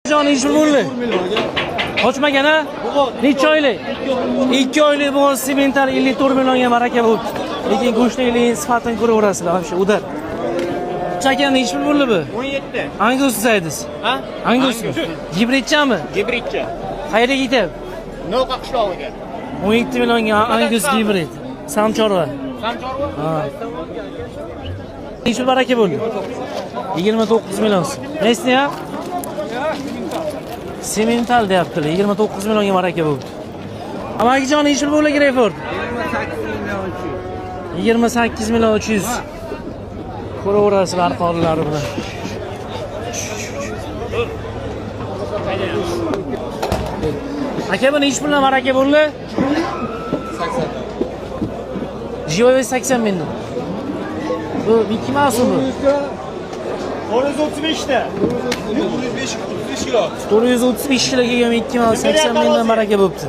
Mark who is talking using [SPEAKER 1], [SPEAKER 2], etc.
[SPEAKER 1] Joni ish bo'ldi. Ochmagan ha? Necha oylik? 2 oylik bu semental 54 millionga baraka bo'ldi. Lekin go'shtligining sifatini ko'raverasizlar, вообще udar. Chakani ish bo'ldi bu?
[SPEAKER 2] 17.
[SPEAKER 1] Angus saydiz.
[SPEAKER 2] Ha?
[SPEAKER 1] Angus. Gibridchami?
[SPEAKER 2] Gibridcha.
[SPEAKER 1] Qayerga ketib?
[SPEAKER 2] Noqa qishlog'iga.
[SPEAKER 1] 17 millionga Angus gibrid. Samchorva.
[SPEAKER 2] Samchorva?
[SPEAKER 1] Ha. Ish baraka bo'ldi. 29 million. Nesni ha? Semental deyaptilar. 29 millionga baraka bo'ldi. Amagijon ish bo'ldi Greyford. 28 million 300. Ko'raverasizlar qonlari bilan. Aka buni ish bilan baraka bo'ldi. 80. Jivoy 80 ming. Bu Mickey Mouse bu.
[SPEAKER 2] 435 ta.
[SPEAKER 1] 435 kiloga Mickey Mouse 80 mingdan baraka bo'libdi.